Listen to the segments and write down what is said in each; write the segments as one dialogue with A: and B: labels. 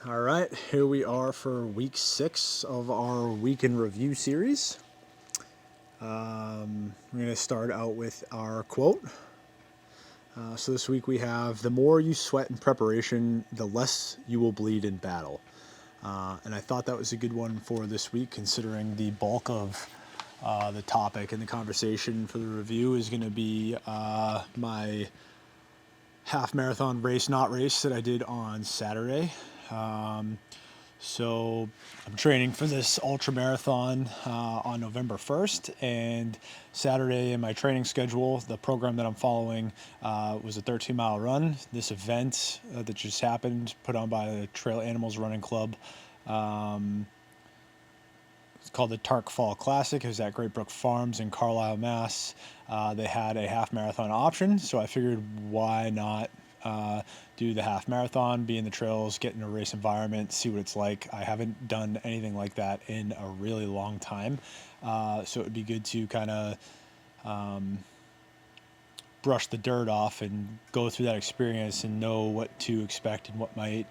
A: All right, here we are for week 6 of our week in review series. We're going to start out with our quote. So this week we have, "The more you sweat in preparation, the less you will bleed in battle." And I thought that was a good one for this week, considering the bulk of the topic and the conversation for the review is going to be my half marathon race, not race, that I did on Saturday. So I'm training for this ultra marathon on November 1st, and Saturday in my training schedule, the program that I'm following was a 13-mile run. This event that just happened, put on by the Trail Animals Running Club. It's called the Tark Fall Classic. It was at Great Brook Farms in Carlisle, Mass. They had a half marathon option, so I figured why not do the half marathon, be in the trails, get in a race environment, see what it's like. I haven't done anything like that in a really long time, so it would be good to kind of brush the dirt off and go through that experience and know what to expect and what it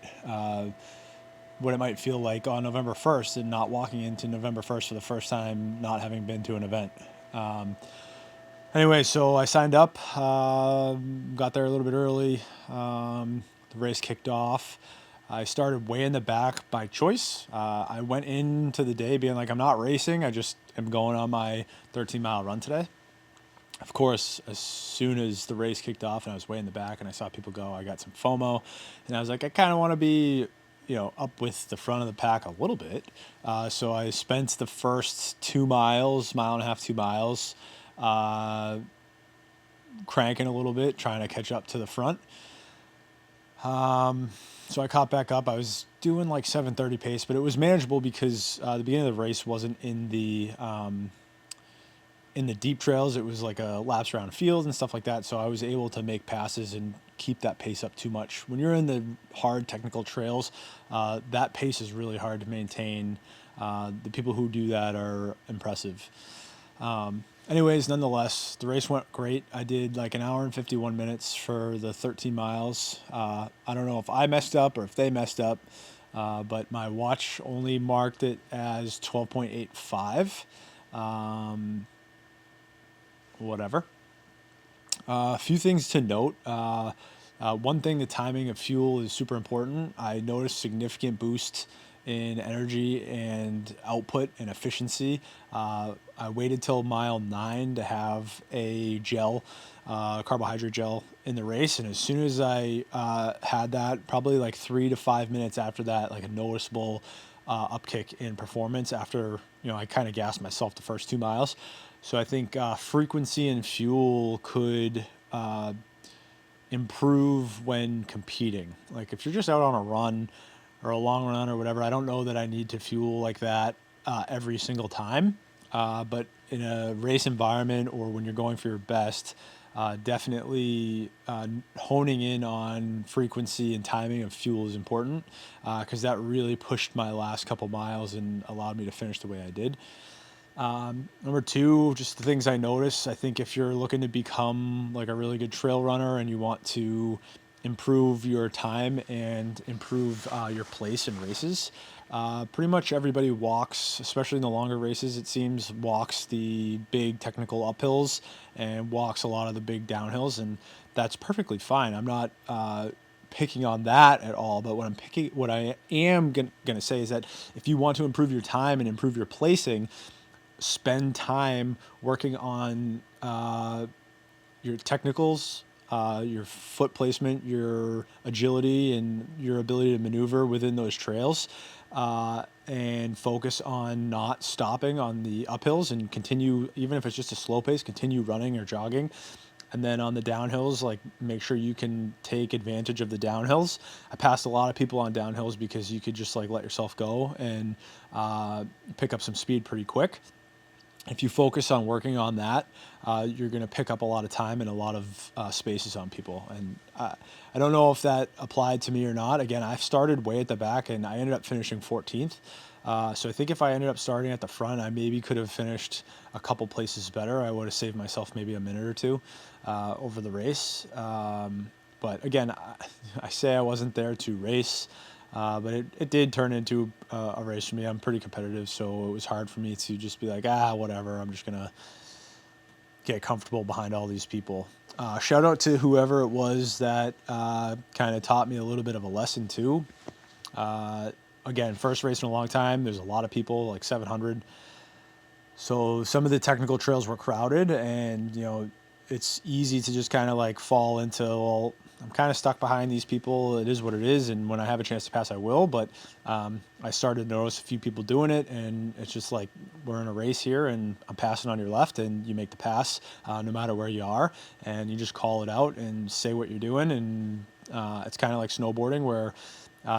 A: might feel like on November 1st, and not walking into November 1st for the first time, not having been to an event. Anyway, so I signed up, got there a little bit early. The race kicked off. I started way in the back by choice. I went into the day being like, I'm not racing. I just am going on my 13-mile run today. Of course, as soon as the race kicked off and I was way in the back and I saw people go, I got some FOMO. And I was like, I kind of want to be, up with the front of the pack a little bit. So I spent the first 2 miles, mile and a half, 2 miles, cranking a little bit, trying to catch up to the front. So I caught back up. I was doing like 7:30 pace, but it was manageable because the beginning of the race wasn't in the deep trails. It was like a laps around field and stuff like that. So I was able to make passes and keep that pace up too much. When you're in the hard technical trails, that pace is really hard to maintain. The people who do that are impressive. Anyways, nonetheless, the race went great. I did like an hour and 51 minutes for the 13 miles. I don't know if I messed up or if they messed up, but my watch only marked it as 12.85. Whatever. A few things to note. One thing, the timing of fuel is super important. I noticed significant boost in energy and output and efficiency. I waited till mile 9 to have a gel, carbohydrate gel in the race. And as soon as I had that, probably like 3 to 5 minutes after that, like a noticeable upkick in performance after, I kind of gassed myself the first 2 miles. So I think frequency and fuel could improve when competing. Like if you're just out on a run or a long run or whatever, I don't know that I need to fuel like that every single time. But in a race environment or when you're going for your best, definitely honing in on frequency and timing of fuel is important, because that really pushed my last couple miles and allowed me to finish the way I did. Number 2, just the things I notice. I think if you're looking to become like a really good trail runner and you want to improve your time and improve your place in races, pretty much everybody walks, especially in the longer races, it seems, walks the big technical uphills and walks a lot of the big downhills, and that's perfectly fine. I'm not picking on that at all, but what I am gonna say is that if you want to improve your time and improve your placing, spend time working on your technicals, your foot placement, your agility, and your ability to maneuver within those trails, and focus on not stopping on the uphills and continue, even if it's just a slow pace, continue running or jogging. And then on the downhills, like make sure you can take advantage of the downhills. I passed a lot of people on downhills because you could just like let yourself go and pick up some speed pretty quick. If you focus on working on that, you're going to pick up a lot of time and a lot of spaces on people. And I don't know if that applied to me or not. Again, I started way at the back and I ended up finishing 14th. So I think if I ended up starting at the front, I maybe could have finished a couple places better. I would have saved myself maybe a minute or two over the race. But again, I say I wasn't there to race. But it did turn into a race for me. I'm pretty competitive, so it was hard for me to just be like, whatever. I'm just gonna get comfortable behind all these people. Shout out to whoever it was that kind of taught me a little bit of a lesson too. Uh, Again, first race in a long time. There's a lot of people, like 700. So some of the technical trails were crowded, and it's easy to just kind of like fall into, well, I'm kind of stuck behind these people. It is what it is, and when I have a chance to pass, I will. But I started to notice a few people doing it, and it's just like, we're in a race here, and I'm passing on your left, and you make the pass no matter where you are, and you just call it out and say what you're doing. And it's kind of like snowboarding, where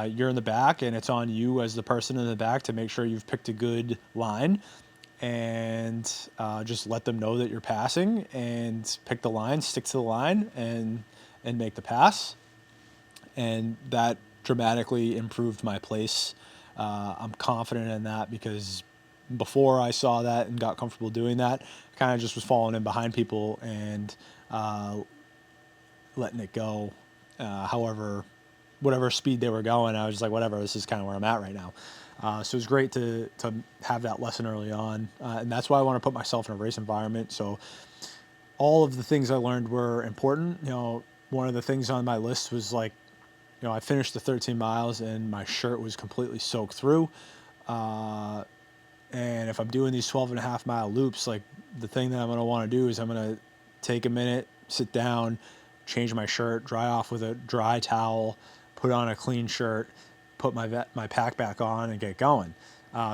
A: you're in the back, and it's on you as the person in the back to make sure you've picked a good line, and just let them know that you're passing, and pick the line, stick to the line, and make the pass. And that dramatically improved my place. I'm confident in that because before I saw that and got comfortable doing that, I kind of just was falling in behind people and uh, letting it go. However, whatever speed they were going, I was just like, whatever, this is kind of where I'm at right now. So it was great to have that lesson early on. And that's why I want to put myself in a race environment. So all of the things I learned were important. One of the things on my list was like, I finished the 13 miles and my shirt was completely soaked through. Uh, and if I'm doing these 12.5 mile loops, like, the thing that I'm going to want to do is I'm going to take a minute, sit down, change my shirt, dry off with a dry towel, put on a clean shirt, put my pack back on, and get going.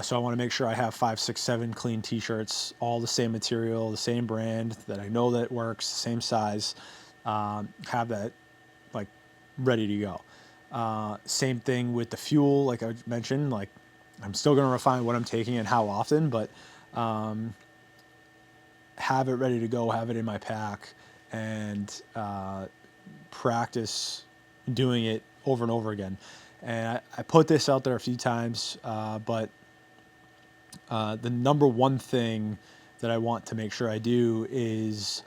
A: So I want to make sure I have 5, 6, 7 clean t-shirts, all the same material, the same brand that I know that works, same size, have that like ready to go. Same thing with the fuel, like I mentioned, like, I'm still going to refine what I'm taking and how often, but have it ready to go, have it in my pack, and practice doing it over and over again. And I put this out there a few times, but the number one thing that I want to make sure I do is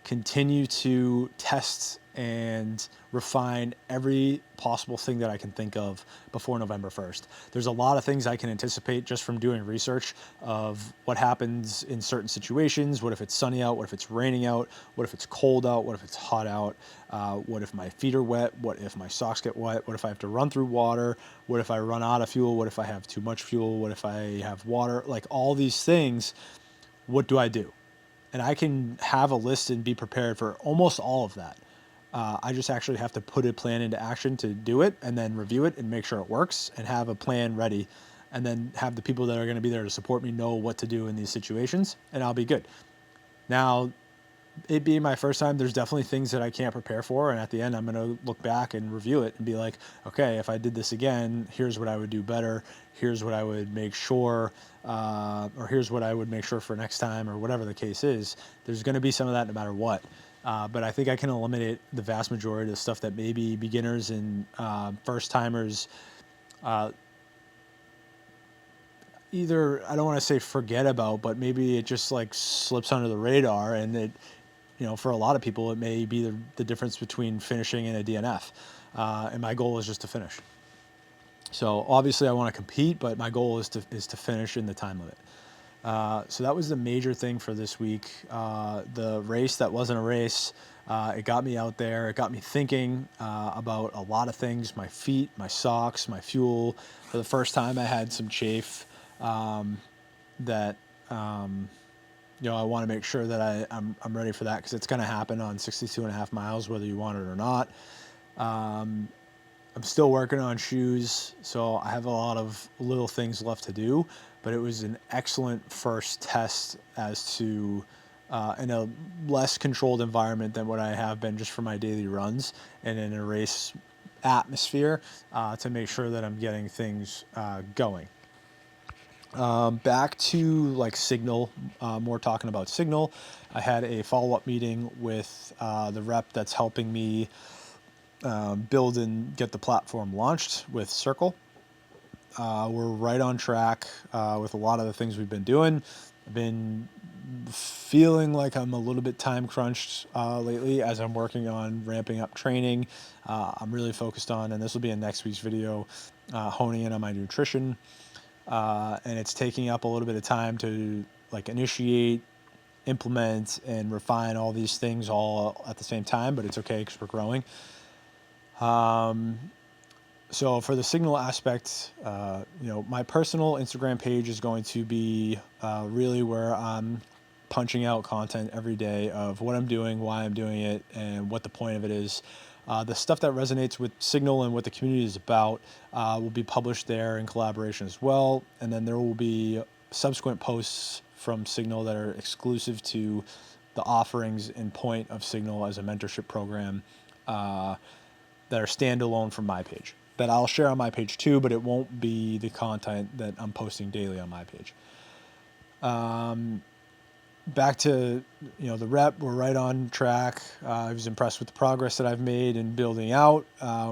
A: continue to test and refine every possible thing that I can think of before November 1st. There's a lot of things I can anticipate just from doing research of what happens in certain situations. What if it's sunny out? What if it's raining out? What if it's cold out? What if it's hot out? What if my feet are wet? What if my socks get wet? What if I have to run through water? What if I run out of fuel? What if I have too much fuel? What if I have water? Like, all these things, what do I do? And I can have a list and be prepared for almost all of that. I just actually have to put a plan into action to do it, and then review it and make sure it works, and have a plan ready, and then have the people that are going to be there to support me know what to do in these situations, and I'll be good. Now, it being my first time, there's definitely things that I can't prepare for. And at the end, I'm going to look back and review it and be like, okay, if I did this again, here's what I would do better. Here's what I would make sure, or here's what I would make sure for next time, or whatever the case is. There's going to be some of that no matter what. But I think I can eliminate the vast majority of the stuff that maybe beginners and first timers either, I don't want to say forget about, but maybe it just like slips under the radar, and it, for a lot of people, it may be the difference between finishing and a DNF. And my goal is just to finish. So obviously I want to compete, but my goal is to finish in the time limit. So that was the major thing for this week. The race that wasn't a race, it got me out there. It got me thinking about a lot of things: my feet, my socks, my fuel. For the first time, I had some chafe that I want to make sure that I'm ready for that, because it's going to happen on 62.5 miles, whether you want it or not. I'm still working on shoes, so I have a lot of little things left to do, but it was an excellent first test as to in a less controlled environment than what I have been just for my daily runs, and in a race atmosphere, to make sure that I'm getting things going. Back to like Signal, more talking about Signal. I had a follow-up meeting with the rep that's helping me build and get the platform launched with Circle. We're right on track with a lot of the things we've been doing. I've been feeling like I'm a little bit time crunched lately as I'm working on ramping up training. I'm really focused on, and this will be in next week's video, honing in on my nutrition, and it's taking up a little bit of time to like initiate, implement, and refine all these things all at the same time. But it's okay because we're growing. So for the Signal aspect, my personal Instagram page is going to be really where I'm punching out content every day of what I'm doing, why I'm doing it, and what the point of it is. The stuff that resonates with Signal and what the community is about will be published there in collaboration as well. And then there will be subsequent posts from Signal that are exclusive to the offerings and point of Signal as a mentorship program. That are standalone from my page that I'll share on my page too, but it won't be the content that I'm posting daily on my page. Back to the rep, we're right on track. I was impressed with the progress that I've made in building out. I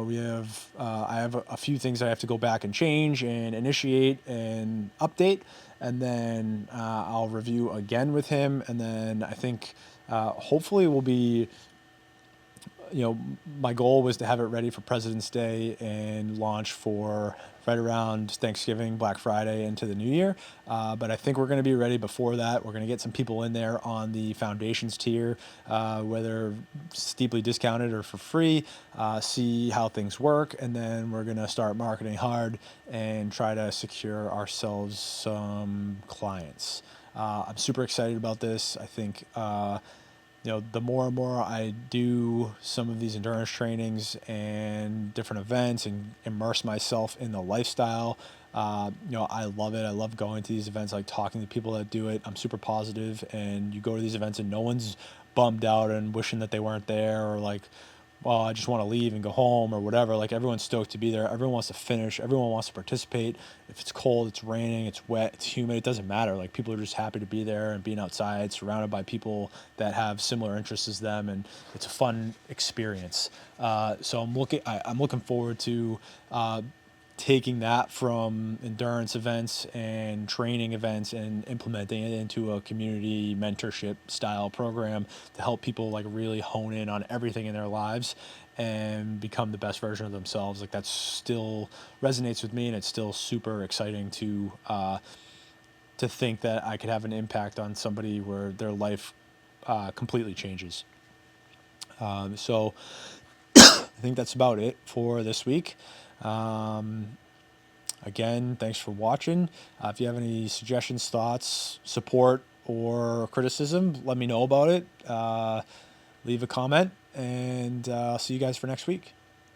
A: have a few things I have to go back and change and initiate and update, and then I'll review again with him, and then I think hopefully we'll be my goal was to have it ready for President's Day and launch for right around Thanksgiving, Black Friday, into the new year. But I think we're going to be ready before that. We're going to get some people in there on the foundations tier, whether steeply discounted or for free, see how things work. And then we're going to start marketing hard and try to secure ourselves some clients. I'm super excited about this. I think the more and more I do some of these endurance trainings and different events and immerse myself in the lifestyle, I love it. I love going to these events, like talking to people that do it. I'm super positive, and you go to these events and no one's bummed out and wishing that they weren't there, or like, well, I just want to leave and go home or whatever. Like, everyone's stoked to be there. Everyone wants to finish. Everyone wants to participate. If it's cold, it's raining, it's wet, it's humid, it doesn't matter. Like, people are just happy to be there and being outside, surrounded by people that have similar interests as them, and it's a fun experience. So I'm looking forward to taking that from endurance events and training events and implementing it into a community mentorship style program to help people like really hone in on everything in their lives and become the best version of themselves. Like, that still resonates with me, and it's still super exciting to think that I could have an impact on somebody where their life completely changes. So I think that's about it for this week. Again, thanks for watching. If you have any suggestions, thoughts, support, or criticism, let me know about it. Leave a comment, and I'll see you guys for next week.